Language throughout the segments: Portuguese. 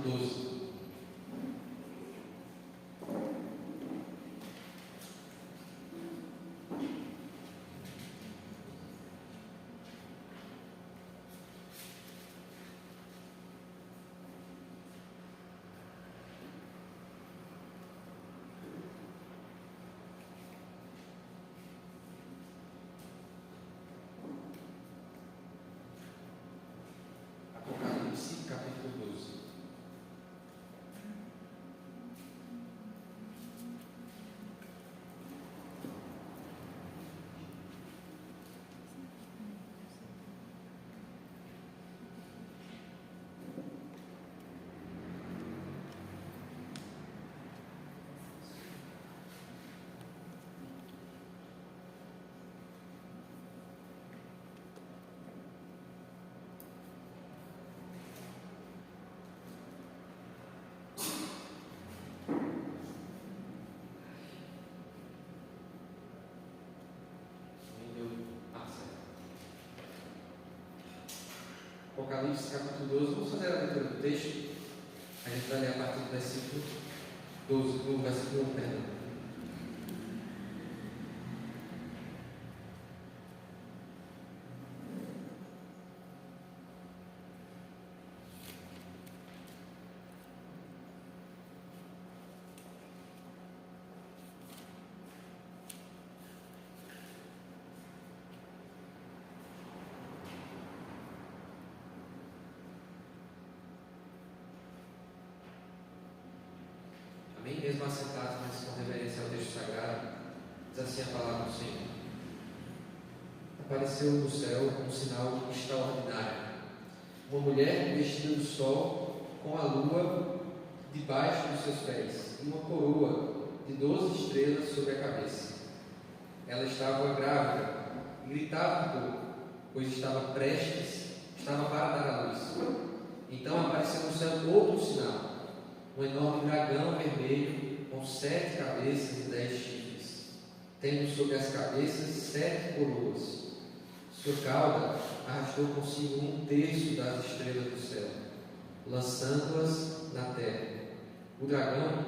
12. Apocalipse, capítulo 12. Apocalipse capítulo 12, vamos fazer a leitura do texto. A gente vai ler a partir do versículo 12, do versículo 1, perdão. Mesmo assentados, mas com reverência ao texto sagrado, diz assim a palavra do Senhor. Apareceu no céu um sinal extraordinário. Uma mulher vestida do sol, com a lua debaixo dos seus pés, e uma coroa de 12 estrelas sobre a cabeça. Ela estava grávida e gritava de dor, pois estava para dar à luz. Então apareceu no céu outro sinal. Um enorme dragão vermelho com 7 cabeças e 10 chifres, tendo sobre as cabeças 7 coroas. Sua cauda arrastou consigo 1/3 das estrelas do céu, lançando-as na terra. O dragão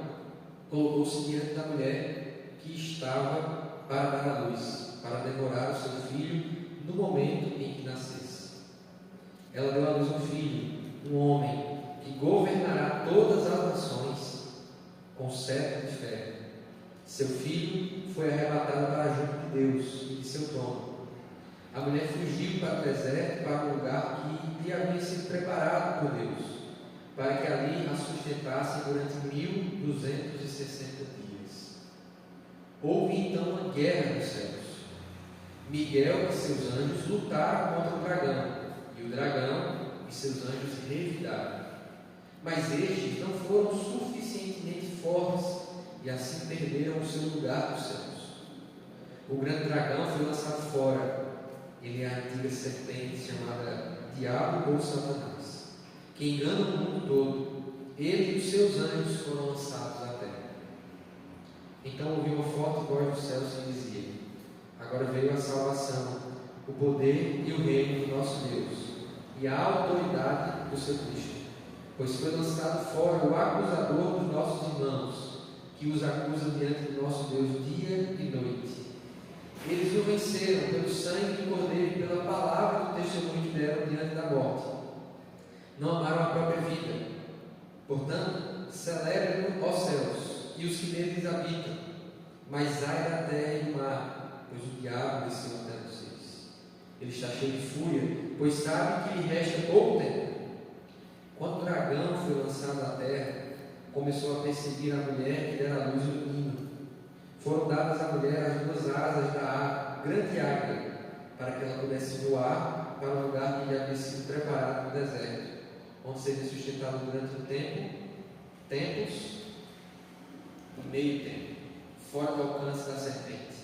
colocou-se diante da mulher que estava para dar à luz, para devorar o seu filho no momento em que nascesse. Ela deu à luz um filho, um homem, que governará todas as nações com cetro de ferro. Seu filho foi arrebatado para junto de Deus e de seu trono. A mulher fugiu para o deserto, para um lugar que lhe havia sido preparado por Deus, para que ali a sustentasse durante 1260 dias. Houve então uma guerra nos céus. Miguel e seus anjos lutaram contra o dragão, e o dragão e seus anjos revidaram. Mas estes não foram suficientemente fortes e assim perderam o seu lugar nos céus. O grande dragão foi lançado fora. Ele é a antiga serpente chamada Diabo ou Satanás, que engana o mundo todo. Ele e os seus anjos foram lançados à terra. Então ouvi uma forte voz dos céus que dizia: agora veio a salvação, o poder e o reino do nosso Deus, e a autoridade do seu Cristo. Pois foi lançado fora o acusador dos nossos irmãos, que os acusa diante do nosso Deus dia e noite. Eles o venceram pelo sangue do Cordeiro e pela palavra do testemunho que deram diante da morte. Não amaram a própria vida. Portanto, celebrem-no, ó céus, e os que neles habitam. Mas ai da terra e do mar, pois o diabo desceu até vocês. Ele está cheio de fúria, pois sabe que lhe resta pouco tempo. Quando o dragão foi lançado à terra, começou a perseguir a mulher que dera à luz o menino. Foram dadas à mulher as 2 asas da grande águia, para que ela pudesse voar para o lugar que lhe havia sido preparado no deserto, onde seria sustentado durante um tempo, tempos e meio tempo, fora do alcance da serpente.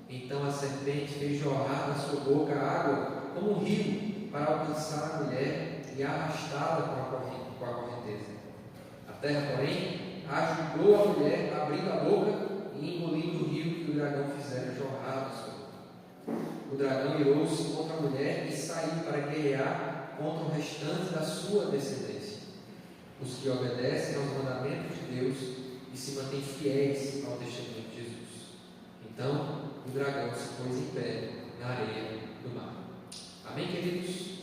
Então a serpente fez jorrar da sua boca água como um rio para alcançar a mulher e arrastá-la com a correnteza. A terra, porém, ajudou a mulher, abrindo a boca e engolindo o rio que o dragão fizera jorrar da sua boca. O dragão irou-se contra a mulher e saiu para guerrear contra o restante da sua descendência. os que obedecem aos mandamentos de Deus e se mantêm fiéis ao testemunho de Jesus. Então o dragão se pôs em pé na areia do mar. Amém, queridos?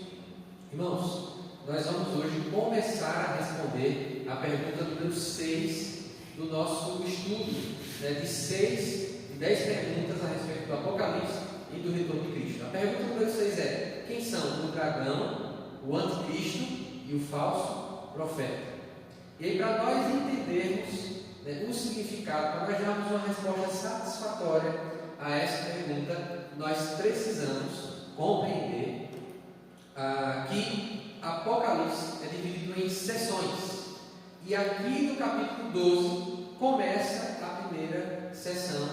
Irmãos, nós vamos hoje começar a responder a pergunta número 6 do nosso estudo, de 10 perguntas a respeito do Apocalipse e do retorno de Cristo. A pergunta número 6 é: quem são o dragão, o anticristo e o falso profeta? E aí, para nós entendermos o significado, para nós darmos uma resposta satisfatória a essa pergunta, nós precisamos compreender que Apocalipse é dividido em seções. E aqui no capítulo 12 começa a primeira sessão,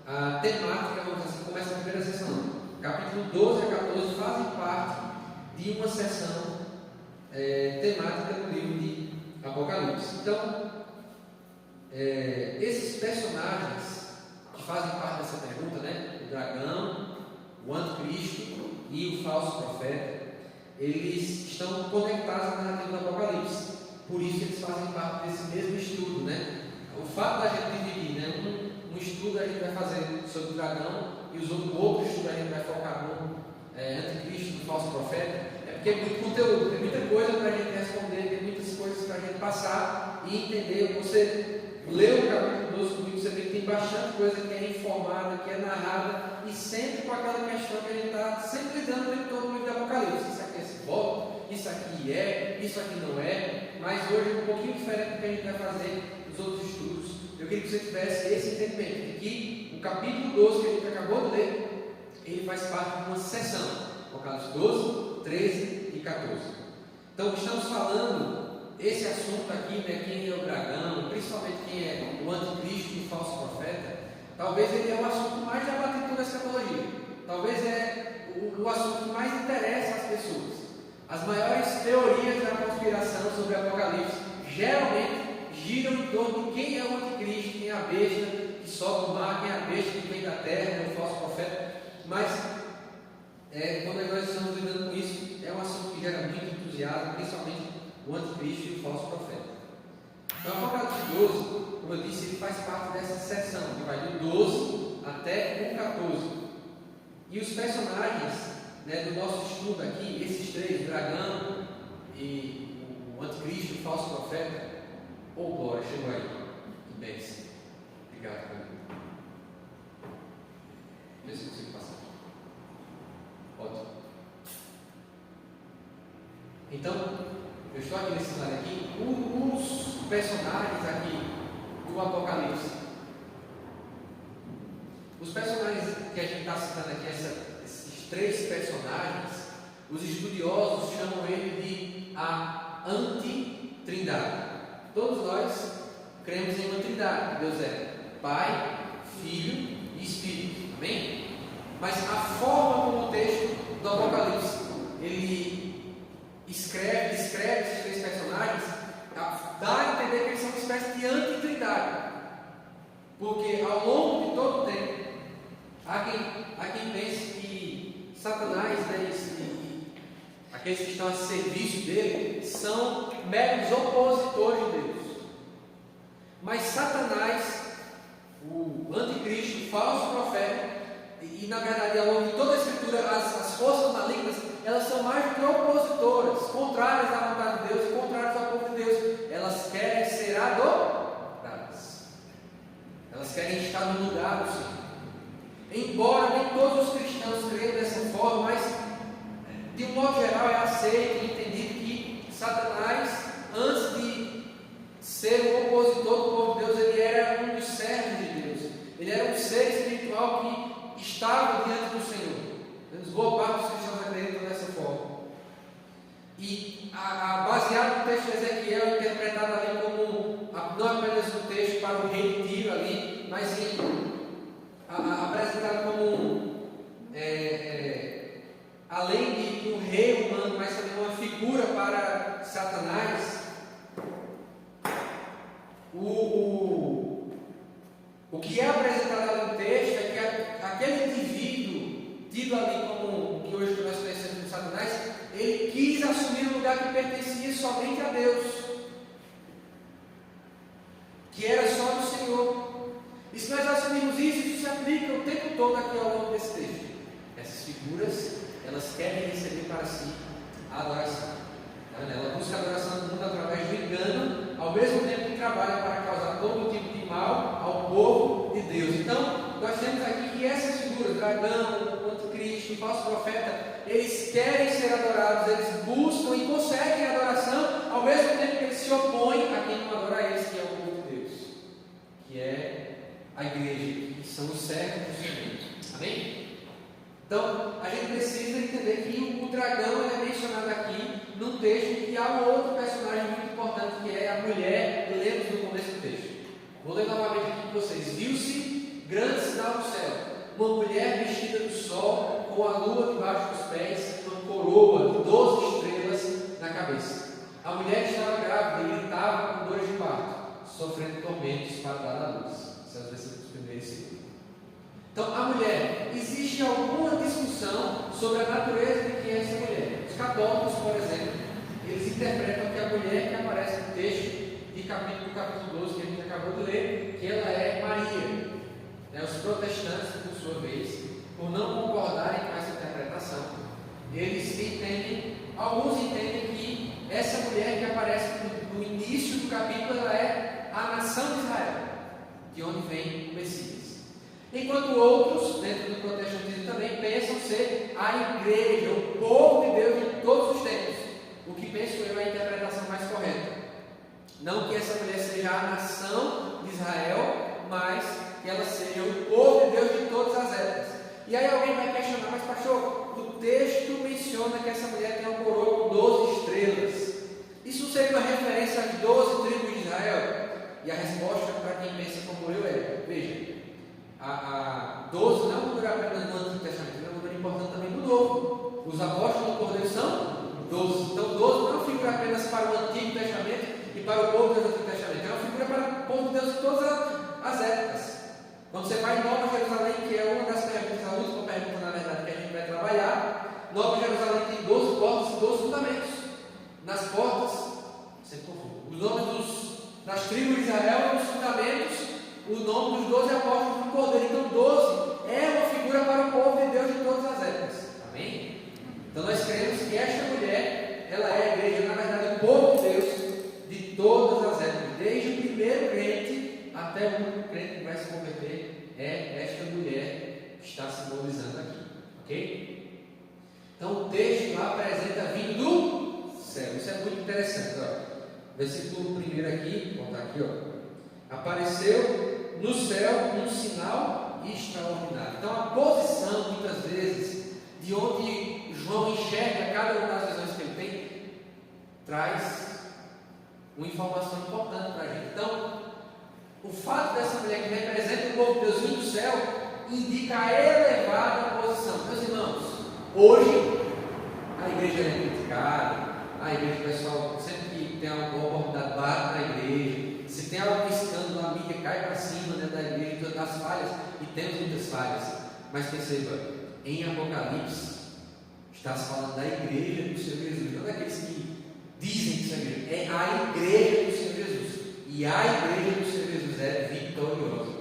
a temática, vamos dizer assim, começa a primeira sessão. Capítulo 12 a 14 fazem parte de uma sessão temática do livro de Apocalipse. Então, esses personagens que fazem parte dessa pergunta, o dragão, o anticristo e o falso profeta, eles estão conectados à narrativa do Apocalipse. Por isso eles fazem parte desse mesmo estudo, O fato da gente dividir, um estudo a gente vai fazer sobre o dragão e o outro estudo a gente vai focar no anticristo, no falso profeta, é porque é muito conteúdo, tem muita coisa para a gente responder, tem muitas coisas para a gente passar e entender. Você leu o capítulo 12 comigo, você vê que tem bastante coisa que é informada, que é narrada, e sempre com aquela questão que a gente está sempre lidando o tempo todo no livro do Apocalipse. Isso aqui é simbólico, isso aqui é, isso aqui não é, mas hoje é um pouquinho diferente do que a gente vai fazer nos outros estudos. Eu queria que você tivesse esse entendimento, de que o capítulo 12 que a gente acabou de ler, ele faz parte de uma sessão, Apocalipse 12, 13 e 14. Então, estamos falando esse assunto aqui, quem é o dragão, principalmente quem é o anticristo e o falso profeta, talvez ele é o assunto mais debatido da escatologia. Talvez é o assunto que mais interessa às pessoas. As maiores teorias da conspiração sobre o Apocalipse geralmente giram em torno de quem é o anticristo, quem é a besta que sobe do mar, quem é a besta que vem da terra, o falso profeta. Mas quando nós estamos lidando com isso, é um assunto que gera muito entusiasmo, principalmente o anticristo e o falso profeta. Então, o Apocalipse 12, como eu disse, ele faz parte dessa seção, que vai do 12 até o 14. E os personagens do nosso estudo aqui, esses três, o dragão e o anticristo e o falso profeta, glória, chegou aí, que bênção. Obrigado, meu amigo. Vê se eu consigo passar. Ótimo. Então, eu estou aqui nesse slide aqui, os personagens aqui do Apocalipse. Os personagens que a gente está citando aqui, esses três personagens, os estudiosos chamam ele de a antitrindade. Todos nós cremos em uma trindade. Deus é Pai, Filho e Espírito. Amém? Mas a forma como o texto do Apocalipse ele descreve esses três personagens dá a entender que eles são uma espécie de antitrindade. Porque ao longo de todo o tempo há quem pense que Satanás, aqueles que estão a serviço dele, são meros opositores de Deus. Mas Satanás, o anticristo, o falso profeta, e na verdade ao longo de toda a escritura, as forças malignas, elas são mais do que opositoras, contrárias à vontade de Deus, contrárias ao povo de Deus. Elas querem ser adoradas, elas querem estar no lugar do Senhor. Embora nem todos os cristãos creiam dessa forma, mas de um modo geral é aceito e entendido que Satanás, antes de ser um opositor do povo de Deus, ele era um dos servos de Deus. Ele era um ser espiritual que estava diante do Senhor. Boa parte dos cristãos acreditam dessa forma. E baseado no texto de Ezequiel, interpretado ali como não apenas um texto para o rei de Tiro ali, mas sim apresentado como além de um rei humano, mas também uma figura para Satanás. O que é apresentado ali no texto é que aquele indivíduo, tido ali como o que hoje nós conhecemos como Satanás, ele quis assumir um lugar que pertencia somente a Deus. que era só do Senhor. E se nós assumimos isso se aplica o tempo todo aqui ao longo desse texto. Essas figuras, elas querem receber para si a adoração. Ela busca a adoração do mundo através do engano, ao mesmo tempo que trabalha para causar todo tipo de mal ao povo de Deus. Então, nós temos aqui que essas figuras, o dragão, o anticristo, o falso profeta, eles querem ser adorados, eles buscam e conseguem a adoração, ao mesmo tempo que eles se opõem a quem não adora eles, que é o povo de Deus, que é a igreja, que são os servos do Senhor. Amém? Então, a gente precisa entender que o dragão é mencionado aqui num texto que há um outro personagem muito importante, que é a mulher que lemos no começo do texto. Vou ler novamente aqui com vocês. Viu-se grande sinal no céu, uma mulher vestida do sol, com a lua debaixo dos pés, uma coroa de 12 estrelas na cabeça. A mulher estava grávida e gritava com dores de parto, sofrendo tormentos para dar à luz. Esses são os versículos 1 e 2. Então, a mulher, existe alguma discussão sobre a natureza de quem é essa mulher? Os católicos, por exemplo, eles interpretam que a mulher que aparece no texto do capítulo 12, que a gente acabou de ler, que ela é Maria. Os protestantes, por sua vez, por não concordarem com essa interpretação, alguns entendem que essa mulher que aparece no início do capítulo, ela é a nação de Israel, de onde vem o Messias. Enquanto outros, dentro do protestantismo também, pensam ser a igreja, o povo de Deus de todos os tempos. O que penso eu é a interpretação mais correta. Não que essa mulher seja a nação de Israel, mas que ela seja o povo de Deus de todas as épocas. E aí alguém vai questionar, mas pastor, o texto menciona que essa mulher tem uma coroa com 12 estrelas. Isso seria uma referência às 12 tribos de Israel? E a resposta para quem pensa como eu é, veja, a 12 não é um número apenas no Antigo Testamento, é um número importante também no Novo. Os apóstolos do Cordeiro são 12. Então 12 não é uma figura apenas para o Antigo Testamento e para o povo do Antigo Testamento, é uma figura para o povo de Deus de todas as épocas. Quando você vai em Nova Jerusalém, que é uma das perguntas, a última pergunta na verdade que a gente vai trabalhar, Nova Jerusalém tem 12 portas e 12 fundamentos. Nas portas, sempre confundo, os nomes das tribos de Israel e os fundamentos, o nome dos 12 apóstolos do Cordeiro. Então 12 é uma figura para o povo de Deus de todas as épocas. Amém? Então nós cremos que esta mulher, ela é a igreja, na verdade o povo de Deus de todas as épocas, desde o primeiro crente até o último crente que vai se converter, é esta mulher que está simbolizando aqui. Ok? Então o texto apresenta a vinda do céu. Isso é muito interessante. Ó. Versículo 1 aqui, vou botar aqui, ó. Apareceu no céu um sinal extraordinário. Então a posição, muitas vezes, de onde João enxerga cada uma das visões que ele tem, traz uma informação importante para a gente. Então, o fato dessa mulher que representa o povo de Deus vindo do céu, indica a elevada posição. Meus irmãos, hoje a igreja é criticada, a igreja, o pessoal, sempre que tem alguma oportunidade, bate na igreja. Se tem algum escândalo, a mídia cai para cima, né, da igreja, das falhas, e temos muitas falhas. Mas perceba, em Apocalipse, está se falando da igreja do Senhor Jesus, não daqueles que dizem que são igreja, é a igreja do Senhor Jesus. E a igreja do Senhor Jesus é vitoriosa.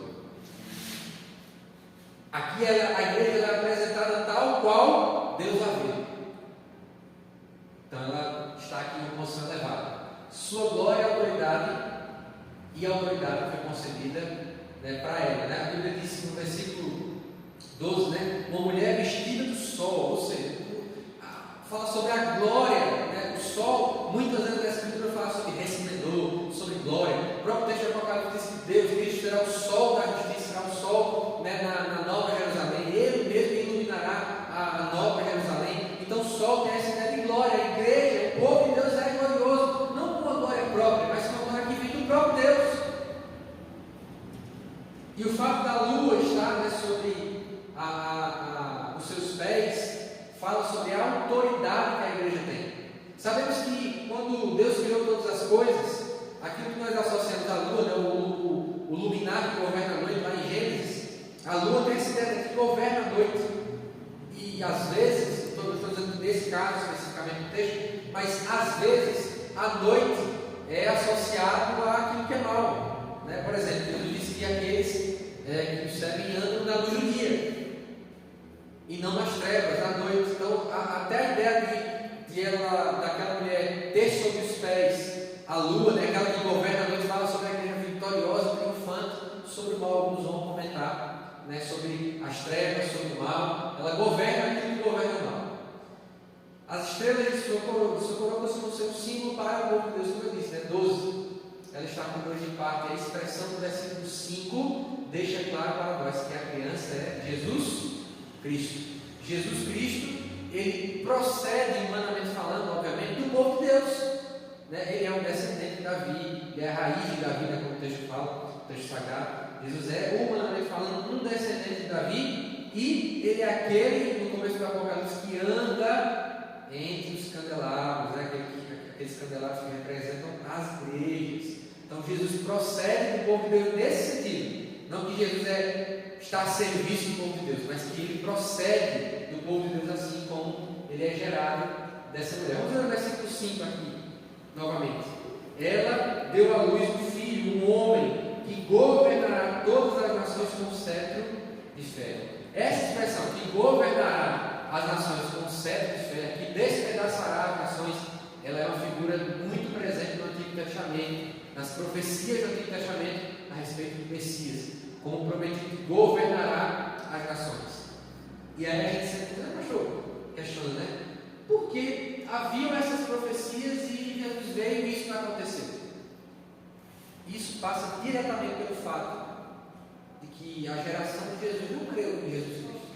Aqui a igreja é apresentada tal qual Deus a vê. Então ela está aqui em uma posição elevada. Sua glória e autoridade. E a autoridade foi concedida, né, para ela. Né? A Bíblia diz no versículo 12, né, uma mulher vestida do sol, ou seja, fala sobre a glória. Né? O sol, muitas vezes nessa Escritura fala sobre resplendor, sobre glória. O próprio texto de Apocalipse diz que Deus, Cristo, será o sol da justiça, será o sol, né, na Nova Jerusalém. Ele mesmo iluminará a Nova Jerusalém. Então o sol tem essa ideia de glória. A igreja, o povo de Deus é glorioso, não com uma glória própria, mas com uma glória que vem do próprio Deus. E o fato da lua estar, né, sobre os seus pés, fala sobre a autoridade que a igreja tem. Sabemos que quando Deus criou todas as coisas, aquilo que nós associamos à lua, né, o luminar que governa a noite, lá em Gênesis, a lua tem essa ideia que governa a noite. E às vezes, estou dizendo nesse caso especificamente no texto, mas às vezes a noite é associado àquilo que é mal. Né? Por exemplo, Jesus disse que aqueles que o servem andam na luz do dia e não nas trevas, à noite. Então, até a ideia daquela mulher ter sobre os pés a lua, né, aquela que governa a noite, fala sobre a igreja vitoriosa, triunfante, sobre o mal, alguns vão comentar, né, sobre as trevas, sobre o mal. Ela governa aquilo que governa o mal. As estrelas de sua coroa costumam ser um símbolo para o povo de Deus, como eu disse, né? 12. Ela está com dois de parte. A expressão do versículo 5 deixa claro para nós que a criança é Jesus Cristo. Jesus Cristo, ele procede, humanamente falando, obviamente, do povo de Deus. Né? Ele é um descendente de Davi, ele é a raiz de Davi, né, como o texto fala, o texto sagrado. Jesus é, humanamente falando, um descendente de Davi, e ele é aquele, no começo do Apocalipse, que anda entre os candelabros, né? Aqueles candelabros que representam as igrejas. Então Jesus procede do povo de Deus nesse sentido. Não que Jesus está a serviço do povo de Deus, mas que ele procede do povo de Deus assim como ele é gerado dessa mulher. Vamos ver o versículo 5 aqui, novamente. Ela deu à luz um filho, um homem, que governará todas as nações com cetro de ferro. Essa expressão, que governará as nações com cetro de ferro, que despedaçará as nações, ela é uma figura muito presente no Antigo Testamento, nas profecias do Antigo Testamento a respeito do Messias, como prometido que governará as nações. E aí a gente sempre questiona, né? Por que haviam essas profecias e Jesus veio e isso não aconteceu? Isso passa diretamente pelo fato de que a geração de Jesus não creu em Jesus Cristo.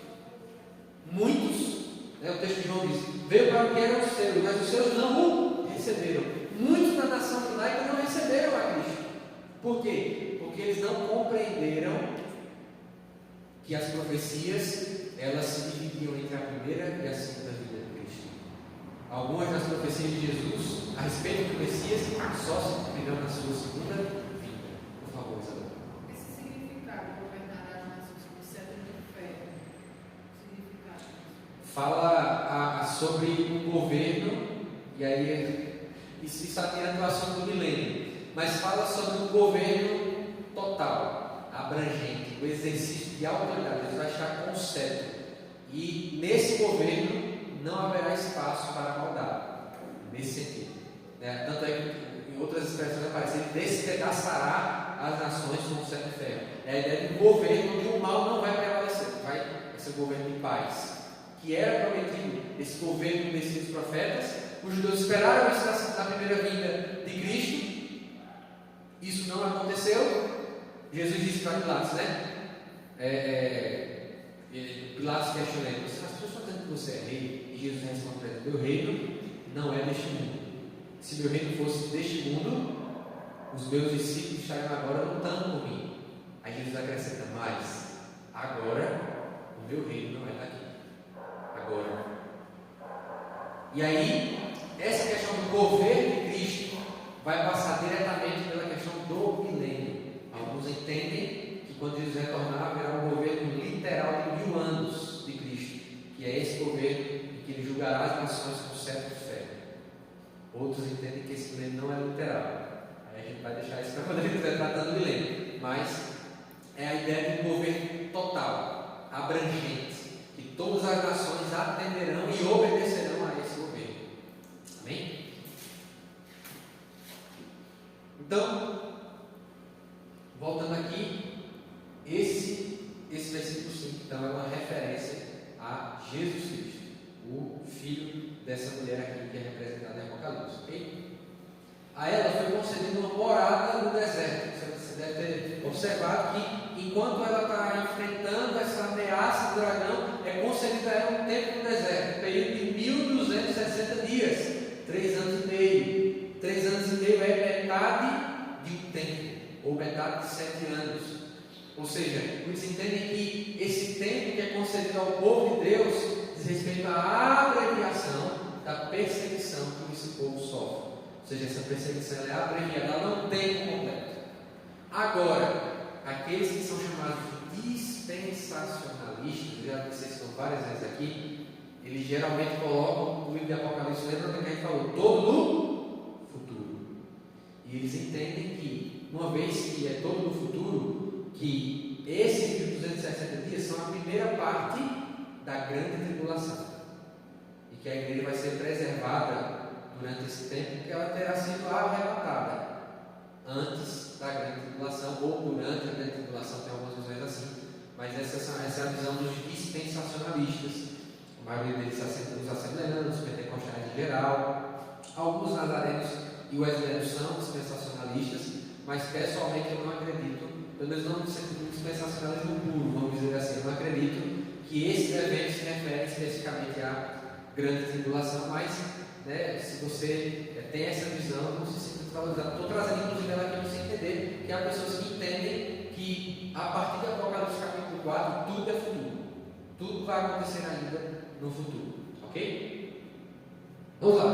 Muitos, né, o texto de João diz, veio para o que eram os seus, mas os seus não o receberam. Muitos da nação judaica não receberam a Cristo. Por quê? Porque eles não compreenderam que as profecias, elas se dividiam entre a primeira e a segunda vinda de Cristo. Algumas das profecias de Jesus a respeito do Messias só se cumprirão na sua segunda vinda. Por favor, Isabel. Esse significado, governará as nações com cetro de ferro, significado? Fala sobre um governo, e aí isso está tirando o assunto do milênio, mas fala sobre um governo total, abrangente, o exercício de autoridade. Ele vai estar com o cetro, e nesse governo não haverá espaço para a maldade, nesse sentido, né? Tanto é que em outras expressões aparece, ele despedaçará as nações com o cetro de ferro. É a ideia de um governo onde o mal não vai prevalecer, vai ser um governo de paz, que era prometido, esse governo do Messias dos profetas. Os judeus esperaram isso na primeira vinda de Cristo, isso não aconteceu. Jesus disse para Pilatos, né? Pilatos questiona ele, as pessoas estão dizendo que você é rei, e Jesus responde para ele, meu reino não é deste mundo. Se meu reino fosse deste mundo, os meus discípulos estariam agora lutando por mim. Aí Jesus acrescenta, mas agora o meu reino não é daqui. Agora. E aí, essa questão do governo de Cristo vai passar diretamente pela questão do milênio. Alguns entendem que quando Jesus retornar, haverá um governo literal de 1000 anos de Cristo, que é esse governo em que ele julgará as nações com cetro de ferro. Outros entendem que esse milênio não é literal. Aí a gente vai deixar isso para quando a gente estiver tratando do milênio. Mas é a ideia de um governo total, abrangente, que todas as nações atenderão e obedecerão a esse governo. Amém? Então, voltando aqui, esse versículo 5, então, é uma referência a Jesus Cristo, o filho dessa mulher aqui que é representada em Apocalipse. Ok? A ela foi concedida uma morada no deserto. Você deve ter observado que, enquanto ela está enfrentando essa ameaça do dragão, é concedida a ela um tempo no deserto, um período de 1260 dias, 3 anos e meio. 3 anos e meio é metade de um tempo, ou metade de 7 anos. Ou seja, muitos entendem que esse tempo que é concedido ao povo de Deus diz respeito à abreviação da perseguição que esse povo sofre. Ou seja, essa perseguição é abreviada, ela não tem completo. Agora, aqueles que são chamados de dispensacionalistas, já disse isso várias vezes aqui, eles geralmente colocam o livro de Apocalipse, lembra que a gente falou, todo no futuro. E eles entendem que uma vez que é todo no futuro, que esses 1260 dias são a primeira parte da grande tribulação, e que a igreja vai ser preservada durante esse tempo, porque ela terá sido arrebatada antes da grande tribulação, ou durante a grande tribulação, tem algumas visões assim, mas essa é a visão dos dispensacionalistas. A maioria deles os assembleanos, os pentecostais em geral, alguns nazarenos e wesleyans são dispensacionalistas, mas pessoalmente eu não acredito, pelo menos não no dispensacionalismo puro, vamos dizer assim, eu não acredito que esses eventos se referem especificamente à grande tribulação, mas se você tem essa visão, não se sinta desvalorizado. Estou trazendo inclusive ela aqui para você entender que há pessoas que entendem que a partir de Apocalipse capítulo 4 tudo é futuro, tudo vai acontecer ainda no futuro, ok? Vamos lá.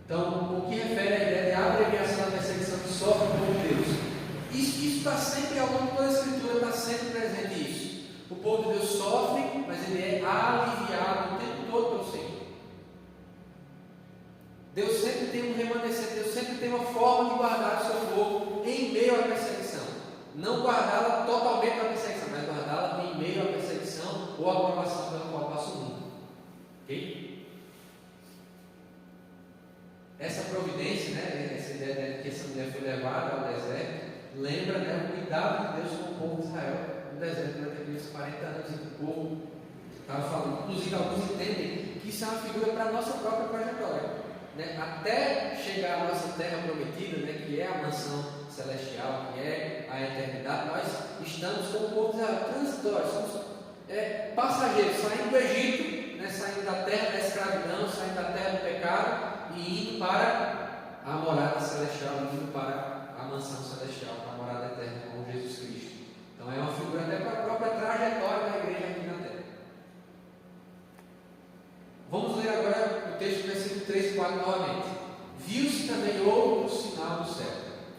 Então, o que refere à ideia de abreviação da perseguição que sofre o povo de Deus, isso está sempre, ao longo de toda a Escritura, está sempre presente isso. O povo de Deus sofre, mas ele é aliviado o tempo todo pelo Senhor. Deus sempre tem um remanescente, Deus sempre tem uma forma de guardar o seu povo em meio à perseguição. Não guardá-la totalmente da perseguição, mas guardá-la em meio à perseguição ou à provação pela qual passa o mundo. Ok? Essa providência, essa ideia de que essa mulher foi levada ao deserto, lembra o cuidado de Deus com o povo de Israel no deserto durante aqueles 40 anos em que o povo estava falando. Inclusive, alguns entendem que isso é uma figura para a nossa própria trajetória. Até chegar à nossa terra prometida, que é a mansão celestial, que é a eternidade, nós estamos como o povo de Israel, transitórios, somos passageiros, saindo do Egito, saindo da terra da escravidão, saindo da terra do pecado e indo para a morada celestial, indo para a mansão celestial, para a morada eterna com Jesus Cristo. Então é uma figura até para a própria trajetória da igreja aqui na terra. Vamos ler agora o texto do versículo 3 e 4 novamente. Viu-se também outro sinal do céu,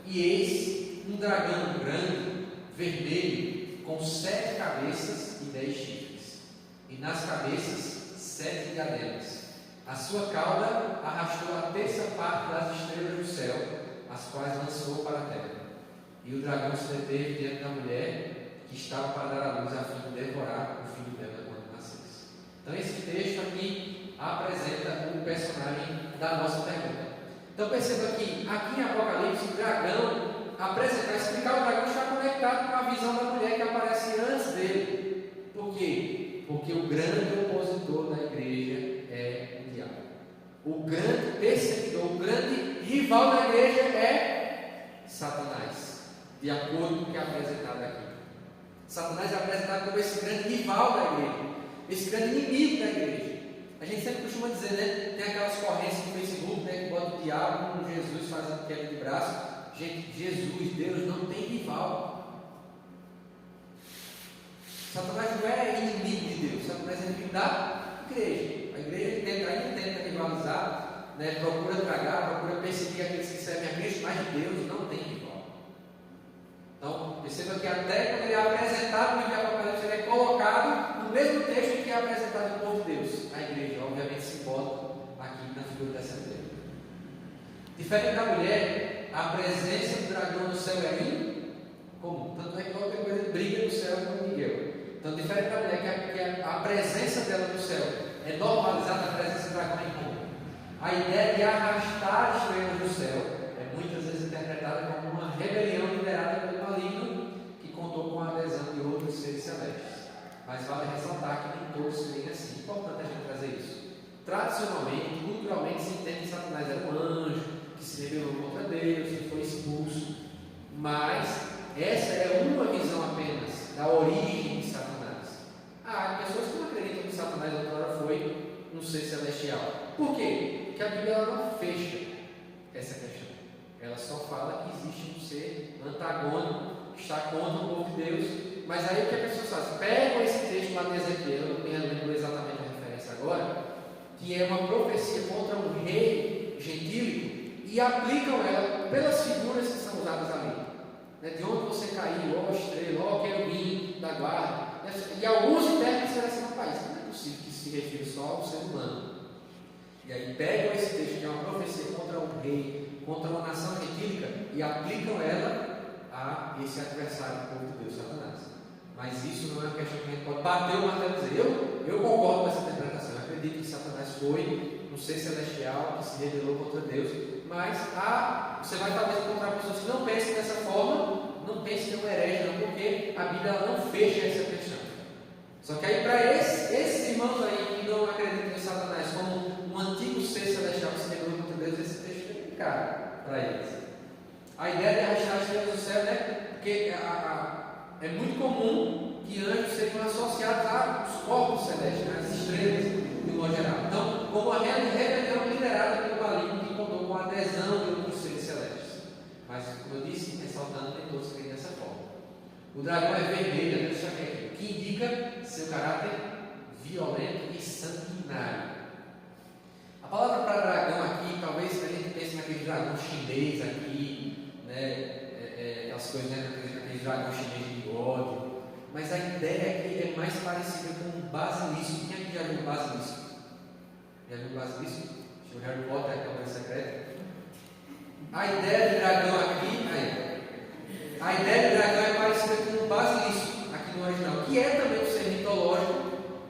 e eis um dragão grande, vermelho, com 7 cabeças e 10 chifres, e nas cabeças 7 diademas. A sua cauda arrastou a terça parte das estrelas do céu, as quais lançou para a terra. E o dragão se deteve diante da mulher que estava para dar à luz, a fim de devorar o filho dela quando nascesse. Então esse texto aqui apresenta o personagem da nossa pergunta. Então perceba que aqui em Apocalipse o dragão explicar o dragão está conectado com a visão da mulher que aparece antes dele. Por quê? Porque o grande opositor da igreja é o diabo. O grande perseguidor, o grande rival da igreja é Satanás, de acordo com o que é apresentado aqui. Satanás é apresentado como esse grande rival da igreja, esse grande inimigo da igreja. A gente sempre costuma dizer, tem aquelas correntes no Facebook, que bota o diabo com Jesus fazendo queda de braço. Gente, Jesus, Deus não tem rival. Satanás não é inimigo de Deus, Satanás é inimigo da igreja. A igreja ainda tenta rivalizar, procura tragar, procura perseguir aqueles que servem a Cristo, mas Deus não tem rival. Então, perceba que até quando ele é apresentado no livro de Apocalipse, ele é colocado no mesmo texto em que é apresentado o povo de Deus. A igreja, obviamente, simbólico aqui na figura dessa mulher. Diferente da mulher, a presença do dragão no céu é incomum. Tanto é que qualquer coisa briga no céu com Miguel. Então, diferente da mulher, que a presença dela no céu é normalizada, a presença do dragão é incomum. A ideia de arrastar as estrelas do céu é muitas vezes interpretada como uma rebelião liderada pelo maligno que contou com a adesão de outros seres celestes. Mas vale ressaltar que nem todos serem assim. É importante a gente trazer isso. Tradicionalmente, culturalmente, se entende que Satanás era um anjo que se rebelou contra Deus, que foi expulso. Mas essa é uma visão apenas da origem de Satanás. Há pessoas que não acreditam que Satanás outrora foi um ser celestial. Por quê? Porque a Bíblia ela não fecha essa questão. Ela só fala que existe um ser antagônico que está contra o povo de Deus. Mas aí o que a pessoa faz? Pegam esse texto lá de Ezequiel, eu não me lembro exatamente a referência agora, que é uma profecia contra um rei gentílico, e aplicam ela pelas figuras que são usadas ali. De onde você caiu, ó estrela, ó querubim da guarda. E alguns intérpretes disseram assim: rapaz, não é possível que se refira só ao ser humano. E aí pegam esse texto, que é uma profecia contra um rei, contra uma nação gentílica, e aplicam ela a esse adversário do povo de Deus, Satanás. Mas isso não é uma questão que a gente pode bater o martelo e dizer, eu concordo com essa interpretação, eu acredito que Satanás foi um ser celestial que se rebelou contra Deus, mas você vai talvez encontrar pessoas que não pensem dessa forma, não pensem que é um herege, não, porque a Bíblia ela não fecha essa questão. Só que aí para esses irmãos aí que não acreditam em Satanás como um antigo ser celestial que se rebelou contra Deus, esse texto é complicado para eles. A ideia de arrastar as estrelas do céu, né? Porque é muito comum que anjos sejam associados aos corpos celestes, né? As estrelas, de modo geral. Então, como a rebelião liderada pelo maligno que contou com a adesão de outros seres celestes. Mas, como eu disse, ressaltando, nem todos creem dessa forma. O dragão é vermelho, deixa eu aqui, o que indica seu caráter violento e sanguinário. A palavra para dragão aqui, talvez a gente pense naquele dragão chinês aqui, né? As coisas, né? Aquele dragão chinês de bigode. Mas a ideia aqui é mais parecida com um basilisco. Quem aqui já viu um basilisco? Já viu um basilisco? Tinha o Harry Potter, a Câmara Secreta. A ideia de dragão aqui, a ideia de dragão é parecida com um basilisco aqui no original, que é também um ser mitológico,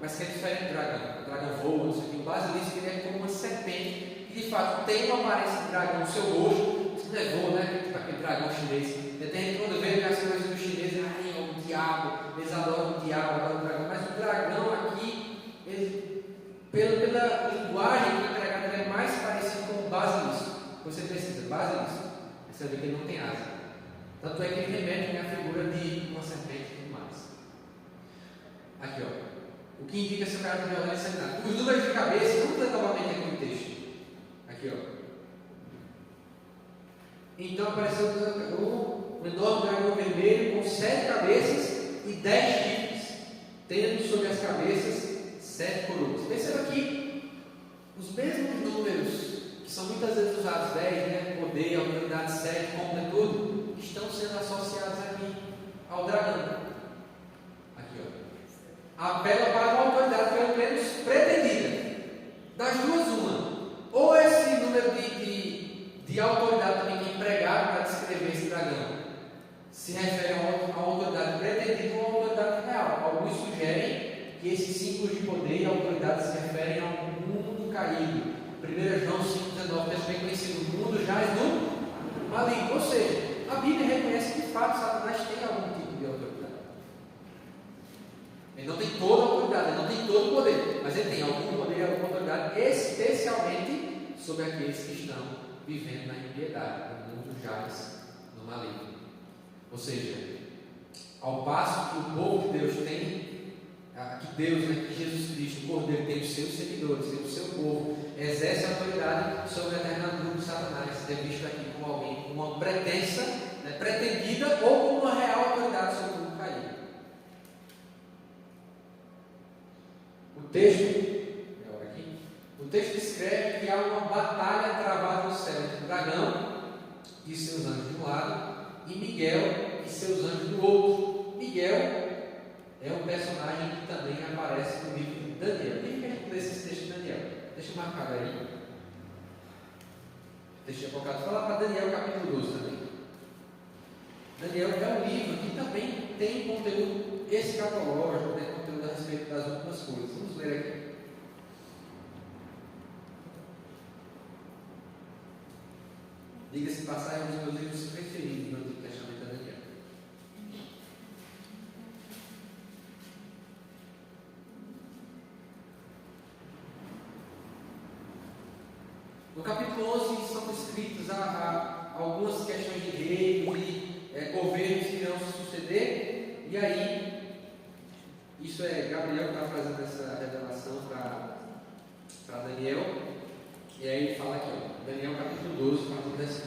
mas que é diferente do dragão. O dragão voa, não sei o que. O basilisco ele é como uma serpente, que de fato tem uma aparência de dragão no seu rosto. Isso não é voa, né? Tipo aquele dragão chinês. Tem quando vê as coisas dos chineses, é o diabo, eles adoram o diabo, adoram o dragão. Mas o dragão aqui, ele, pela linguagem que é empregada, ele é mais parecido com o basilisco. Você precisa, basilisco. Você vê que ele não tem asa. Tanto é que ele remete à figura de uma serpente e tudo mais. Aqui, ó. O que indica seu caráter violento e sanguinário. Os números de cabeça, vamos ler novamente aqui no texto. Aqui, ó. Então apareceu um enorme dragão vermelho com 7 cabeças e 10 chifres, tendo sobre as cabeças 7 coroas. Perceba aqui os mesmos números que são muitas vezes usados, 10, né? Poder, autoridade, 7, completude, estão sendo associados aqui ao dragão. Aqui, ó. Apela para uma autoridade pelo menos pretendida. Das duas, uma. Ou esse número de autoridade também que é empregado para descrever esse dragão se refere a uma autoridade pretendida ou a uma autoridade real. Alguns sugerem que esses símbolos de poder e autoridade se referem ao mundo caído. 1 João 5,19 é bem conhecido: o mundo jaz no maligno. Ou seja, a Bíblia reconhece que de fato Satanás tem algum tipo de autoridade. Ele não tem toda a autoridade, ele não tem todo o poder, mas ele tem algum poder e alguma autoridade, especialmente sobre aqueles que estão vivendo na impiedade. O mundo jaz no maligno. Ou seja, ao passo que o povo de Deus tem, que Deus, né, que Jesus Cristo, o Cordeiro, tem os seus seguidores, tem o seu povo, exerce autoridade sobre a eterna dúvida de Satanás, é visto aqui como alguém com uma pretensa, né, pretendida ou com uma real autoridade sobre o mundo caído. O texto descreve que há uma batalha travada no céu entre o dragão e seus anjos de um lado e Miguel e seus anjos do outro. Miguel é um personagem que também aparece no livro de Daniel. Quem quer ler esse texto de Daniel? Deixa eu marcar aí. Deixa eu colocar. Fala para Daniel capítulo 12 também. Daniel é um livro que também tem conteúdo escatológico, tem conteúdo a respeito das últimas coisas. Vamos ler aqui. Diga-se passar um dos meus livros preferidos no Antigo Testamento de Daniel. No capítulo 11 são descritas algumas questões de reinos e governos que irão se suceder. E aí, isso é Gabriel que está fazendo essa revelação para Daniel. E aí ele fala aqui, ó, Daniel capítulo 12, capítulo 11.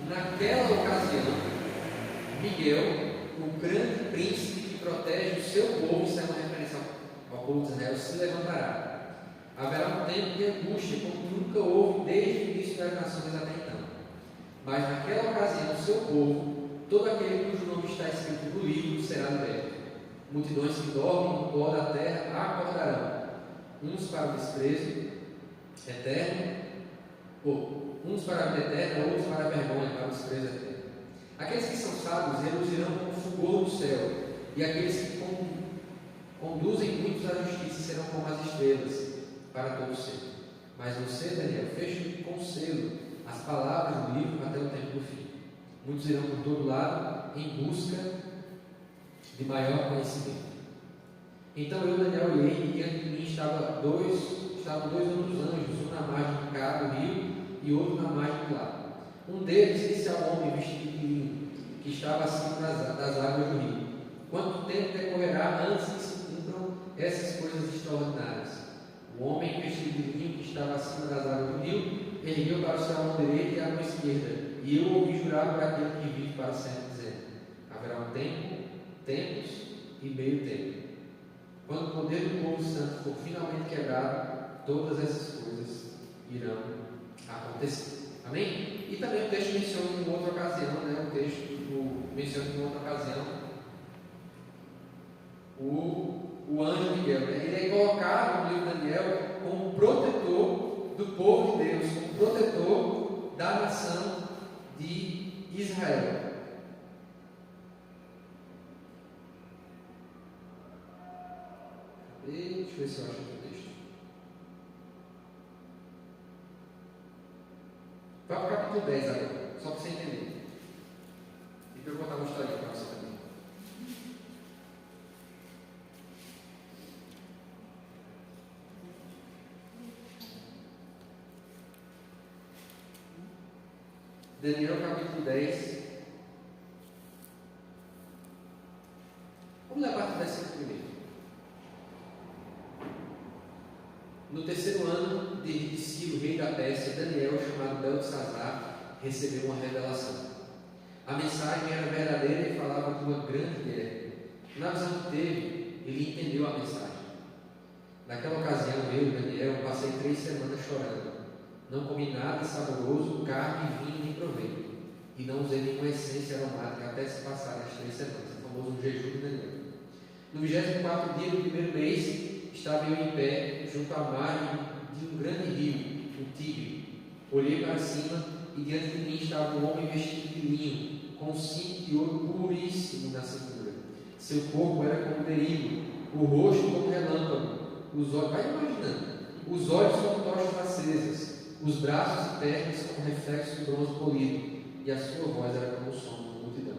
Naquela ocasião, Miguel, o grande príncipe que protege o seu povo, isso é uma referência ao povo de Israel, se levantará. Haverá um tempo de angústia, como nunca houve desde o início das nações até então. Mas naquela ocasião, o seu povo, todo aquele cujo nome está escrito no livro, será liberto. Multidões que dormem no pó da terra acordarão, uns para o desprezo eterno, ou uns para a vida eterna, outros para a vergonha, para o desprezo eterno. Aqueles que são sábios reluzirão como o fulgor do céu, e aqueles que conduzem muitos à justiça serão como as estrelas para todo sempre. Mas você, Daniel, feche com selo as palavras do livro até o tempo do fim. Muitos irão por todo lado em busca de maior conhecimento. Então eu, Daniel, olhei e diante de mim estavam dois outros anjos, um na margem de cá do rio e outro na margem do lago. Um deles disse ao homem vestido de linho, que estava acima das águas do rio: quanto tempo decorrerá antes que se cumpram essas coisas extraordinárias? O homem vestido de linho, que estava acima das águas do rio, ergueu para o céu a mão direita e a mão esquerda, e eu ouvi jurar por aquele que vive para sempre, dizendo: haverá um tempo, tempos e meio tempo. Quando o poder do povo santo for finalmente quebrado, todas essas coisas irão acontecer. Amém? E também o texto menciona em outra ocasião, né? O texto menciona em outra ocasião o anjo Miguel, né? Ele é colocado no livro de Daniel como protetor do povo de Deus, como protetor da nação de Israel. Deixa eu ver se eu acho aqui o texto. Vai para o capítulo 10 agora, só para você entender. E para eu contar uma historinha para você também. Daniel capítulo 10. Vamos ler a parte do versículo primeiro. No terceiro ano de Ciro, rei da Pérsia, Daniel, chamado Beltesazar, recebeu uma revelação. A mensagem era verdadeira e falava de uma grande guerra. Na visão que teve, ele entendeu a mensagem. Naquela ocasião, eu, Daniel, passei 3 semanas chorando. Não comi nada saboroso, carne, vinho nem proveito. E não usei nenhuma essência aromática até se passarem as 3 semanas. O famoso jejum de Daniel. No 24º dia do primeiro mês, estava eu em pé, junto à margem de um grande rio, o Tigre. Olhei para cima e diante de mim estava um homem vestido de linho, com um cinto de ouro puríssimo na cintura. Seu corpo era como berilo, o rosto como relâmpago, os olhos, vai imaginando, os olhos como tochas acesas, os braços e pernas como reflexos de bronze polido, e a sua voz era como o som de uma multidão.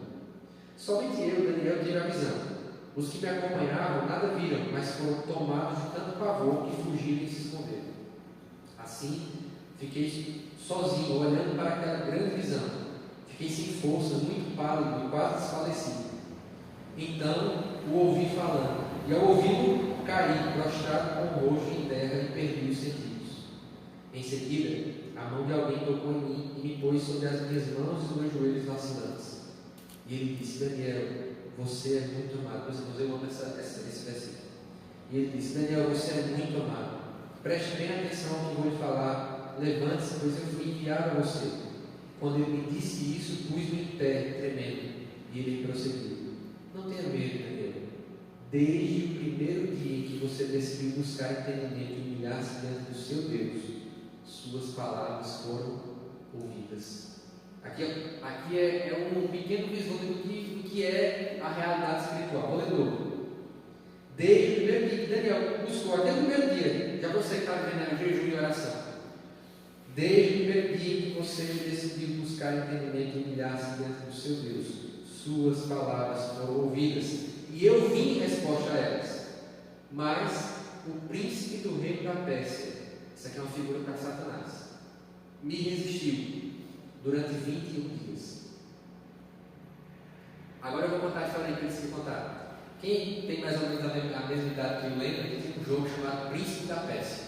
Somente eu, Daniel, tive a visão. Os que me acompanhavam nada viram, mas foram tomados de tanto pavor que fugiram e se esconderam. Assim, fiquei sozinho, olhando para aquela grande visão. Fiquei sem força, muito pálido e quase desfalecido. Então, o ouvi falando, e ao ouvi-lo, caí, prostrado com o rosto em terra e perdi os sentidos. Em seguida, a mão de alguém tocou em mim e me pôs sobre as minhas mãos e os meus joelhos vacilantes. E ele disse: Daniel, você é muito amado. Meus irmãos, eu amo esse versículo. E ele disse: Daniel, você é muito amado. Preste bem atenção ao que vou lhe falar. Levante-se, pois eu fui enviado a você. Quando ele me disse isso, pus-me em pé, tremendo. E ele prosseguiu: não tenha medo, Daniel. Desde o primeiro dia em que você decidiu buscar entendimento e humilhar-se diante do seu Deus, suas palavras foram ouvidas. Aqui é um pequeno vislumbre do que é a realidade espiritual. Vou ler de novo. Desde o primeiro dia que Daniel buscou, até o primeiro dia, já você está vendo jejum e oração. Desde o primeiro dia que você decidiu buscar entendimento e humilhar-se diante do seu Deus, suas palavras foram ouvidas, e eu vim em resposta a elas. Mas o príncipe do reino da Pérsia, isso aqui é uma figura para Satanás, me resistiu durante 21 dias. Agora eu vou contar a história que eles me contaram. Quem tem mais ou menos a mesma idade que eu lembro, que tinha um jogo chamado Príncipe da Pérsia.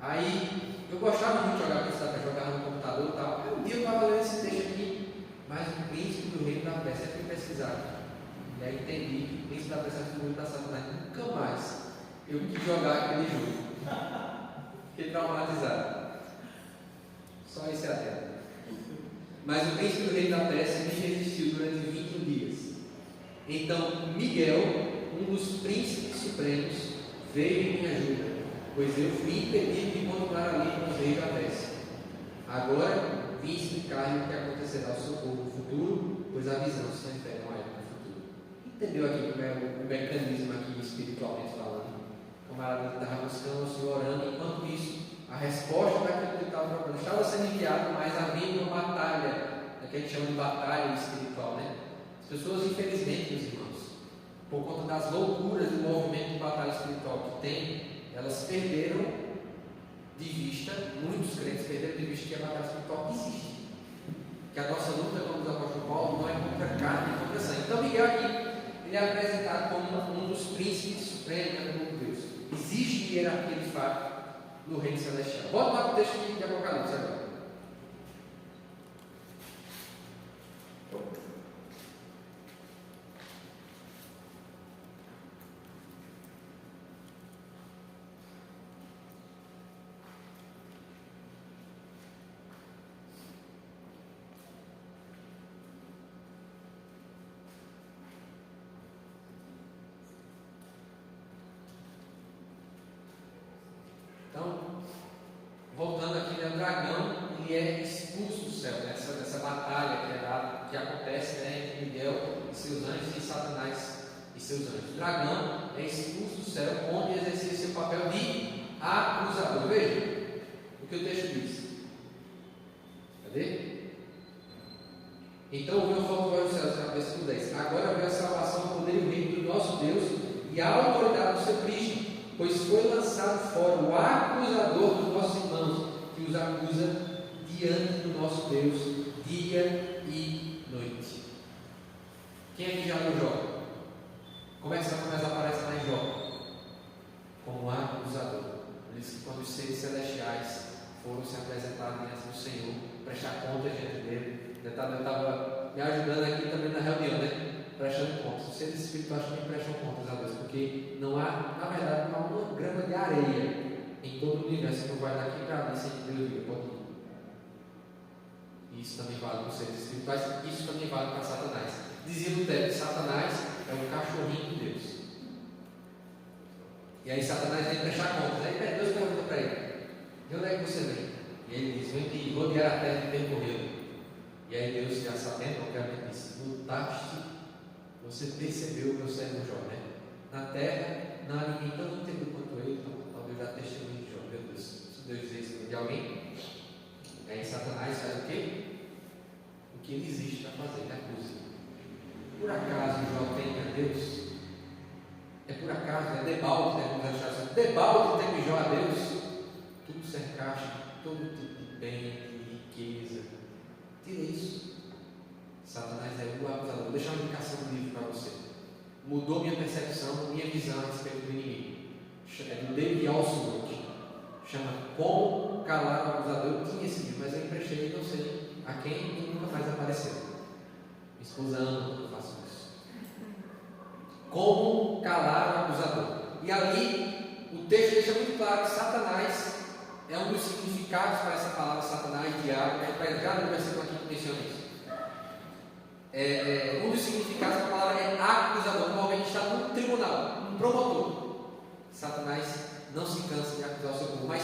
Aí eu gostava muito de jogar Príncipe da Pérsia, jogava no computador e tal. Aí um dia eu estava lendo esse texto aqui, mas o Príncipe do Reino da Pérsia, eu fui pesquisar. E aí entendi que o Príncipe da Pérsia foi muito passado, mas nunca mais eu quis jogar aquele jogo. Fiquei traumatizado. Só esse adendo. Mas o príncipe do reino da Pérsia me resistiu durante 21 dias. Então Miguel, um dos príncipes supremos, veio em minha ajuda. pois eu fui impedido de continuar ali com os reis da Pérsia. Agora vim explicar-lhe o que acontecerá ao seu povo no futuro, pois a visão se refere a uma época futura. Entendeu aqui como é o mecanismo aqui espiritualmente falando? O camarada estava buscando o Senhor, orando, enquanto isso, a resposta daquilo que ele estava procurando estava sendo enviado, mas havia uma batalha, que a gente chama de batalha espiritual, né? As pessoas, infelizmente, meus irmãos, por conta das loucuras do movimento de batalha espiritual que tem, elas perderam de vista, muitos crentes perderam de vista que a batalha espiritual existe. Que a nossa luta, como diz o apóstolo Paulo, não é contra carne, é contra sangue. Então, Miguel aqui, ele é apresentado como um dos príncipes supremos do mundo de Deus. Existe hierarquia de fato no reino celestial. Bota lá o texto de Apocalipse agora. Então, voltando aqui, o dragão, ele é expulso do céu, né? Essa batalha que acontece, né, entre Miguel e seus anjos e Satanás e seus anjos. O dragão é expulso do céu, onde exercia seu papel de acusador. Veja o que o texto diz. Cadê? Então ouviu a forte voz dos céus, na versículo 10. Agora veio a salvação, o poder e o reino do nosso Deus e a autoridade do seu Cristo, pois foi lançado fora o acusador dos nossos irmãos, que os acusa diante do nosso Deus, dia e noite. Quem aqui já leu Jó? Como é que Satanás aparece lá em Jó? Como acusador. Por isso que quando os seres celestiais foram se apresentar diante do Senhor, prestar contas diante dele, eu estava me ajudando aqui também na reunião, né? Prestando contas. Os seres espirituais também prestam contas a Deus, porque não há, na verdade, não há uma grama de areia em todo o universo que não vai daqui para ali sem que Deus diga, pode ir. Isso também vale para os seres espirituais, isso também vale para Satanás. Dizia o texto, Satanás é o cachorrinho de Deus. E aí Satanás vem prestar contas. Aí Deus pergunta para ele, de onde é que você vem? E ele diz, vem de rodear a terra e percorrê-la. E aí Deus, já sabendo, obviamente disse, lutaste, você percebeu o meu servo Jó, né? Na terra não há ninguém tão entendido quanto ele, então talvez dá testemunho de Jó. Meu Deus, se Deus dizer isso de alguém, aí Satanás faz o quê? O que ele existe para fazer, ele acusa. Por acaso Jó tem a Deus? É por acaso, é debalde, né? Como já está debalde tem Jó a Deus? Tudo cercaste, todo tipo de bem, de riqueza. Tira isso. Satanás é o acusador. Vou deixar uma indicação do livro para você. Mudou minha percepção, minha visão a respeito do inimigo. É do David Alsworth. Chama Como Calar o Acusador. Eu tinha esse livro, mas eu emprestei e não sei a quem e nunca mais apareceu. Minha esposa ama quando eu faço isso. Como Calar o Acusador. E ali o texto deixa muito claro que Satanás é um dos significados para essa palavra Satanás, diabo. A gente vai entrar no versículo aqui que menciona isso. Um dos significados da palavra é acusador. Normalmente está no tribunal, um promotor. Satanás não se cansa de acusar o seu povo, mas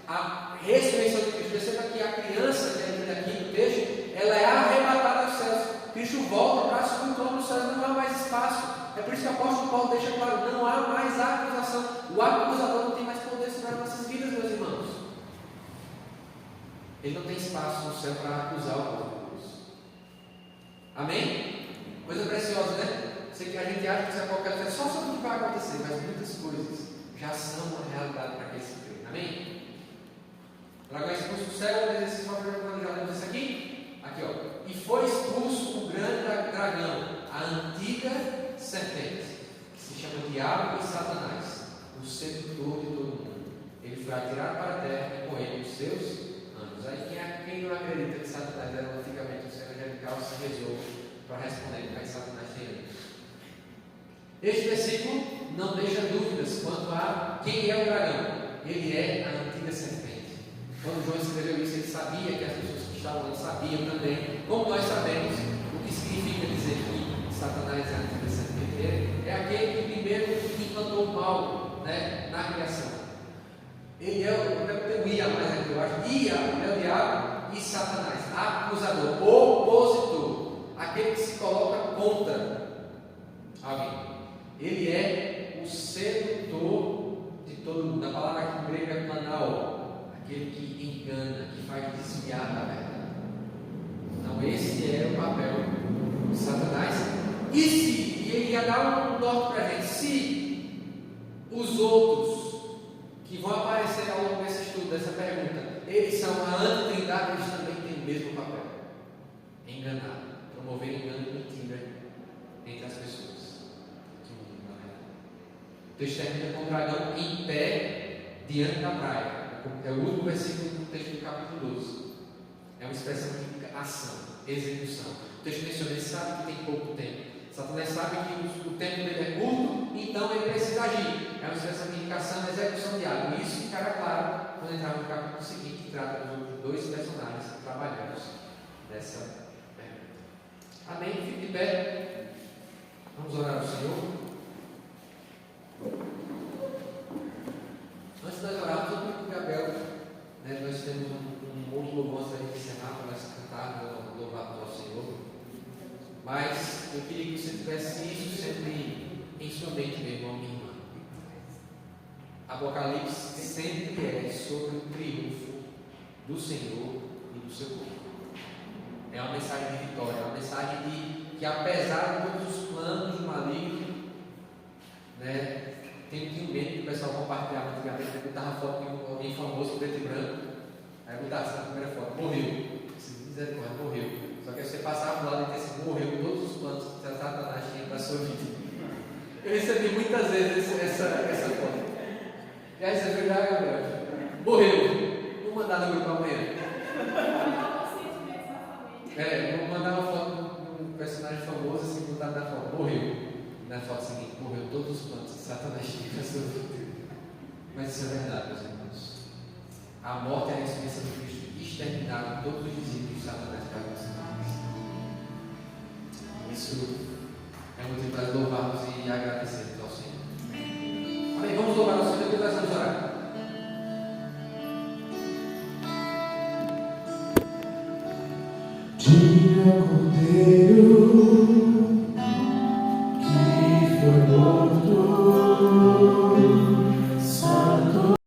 a ressurreição de Cristo, perceba que a criança que é lida aqui no texto, ela é arrebatada aos céus. Cristo volta para assumir o trono dos céus, não há mais espaço. É por isso que o apóstolo Paulo deixa claro, não há mais acusação. O acusador não tem mais poder sobre as nossas vidas, meus irmãos. Ele não tem espaço no céu para acusar o povo. Amém? Coisa preciosa, né? Sei que a gente acha que isso é qualquer coisa, só sobre o que vai acontecer, mas muitas coisas já são uma realidade para aqueles que creem. Amém? Dragão expulso do céu, exercício planejado disso aqui? Aqui, ó. E foi expulso o grande dragão, a antiga serpente, que se chama Diabo e Satanás, o sedutor de todo mundo. Ele foi atirado para a terra e com ele os seus anjos. Aí quem não acredita que Satanás era antigamente o ser angelical se rezou para responder que Satanás tem anjos. Este versículo não deixa dúvidas quanto a quem é o dragão. Ele é a antiga serpente. Quando João escreveu isso, ele sabia que as pessoas que estavam lá sabiam também, como nós sabemos, o que significa dizer que Satanás é a antiga serpente. É aquele que primeiro implantou o mal, né, na criação. Ele é o IA, mais aqui, eu acho. IA é o diabo e Satanás, acusador, opositor, aquele que se coloca contra alguém. Ele é o sedutor de todo mundo. A palavra aqui em grego é planao, aquele que engana, que faz desviar da verdade. Então esse é o papel de Satanás. E ele ia dar um norte para a gente, se os outros que vão aparecer ao longo desse estudo, dessa pergunta, eles são a antitrindade, eles também têm o mesmo papel: enganar, promover engano e mentira entre as pessoas. O texto termina com o dragão em pé diante da praia. É o último versículo do texto do capítulo 12. É uma expressão que indica ação, execução. O texto menciona, ele sabe que tem pouco tempo. Satanás sabe que o tempo dele é curto, então ele precisa agir. É uma expressão de indicação, execução de algo. E isso ficará claro quando entrarmos no capítulo seguinte, que trata dos outros dois personagens que trabalhamos nessa pergunta. Amém? Fique de pé. Vamos orar ao Senhor. Antes de nós orarmos, eu pedi para o Gabriel, nós temos um outro louvor antes da gente encerrar, para nós cantar, louvar ao Senhor. Mas eu queria que você tivesse isso sempre em sua mente, meu irmão, minha irmã. Apocalipse sempre é sobre o triunfo do Senhor e do seu povo. É uma mensagem de vitória, é uma mensagem de que, apesar de todos os planos do maligno, tem um medo que o pessoal compartilhava antigamente, eu botava foto de alguém famoso, preto e branco, aí eu botava assim na primeira foto: morreu. Se misericórdia, morreu. Só que você passava do lado e disse: morreu com todos os planos que Satanás tinha para a sua vida. Eu recebi muitas vezes essa foto. E aí você foi lá, Gabriel: morreu. Vou mandar no grupo amanhã. Vou mandar uma foto de um personagem famoso assim, botar na foto: morreu. Na foto seguinte: morreu todos os planos que Satanás tinha para a sua vida. Mas isso é verdade, meus irmãos. A morte é a ressurreição de Cristo, exterminaram todos os discípulos de Satanás para você. Isso é motivo para louvarmos e agradecermos ao Senhor. Amém? Vamos louvar ao Senhor, depois nós vamos orar. Tinha Cordeiro que foi morto.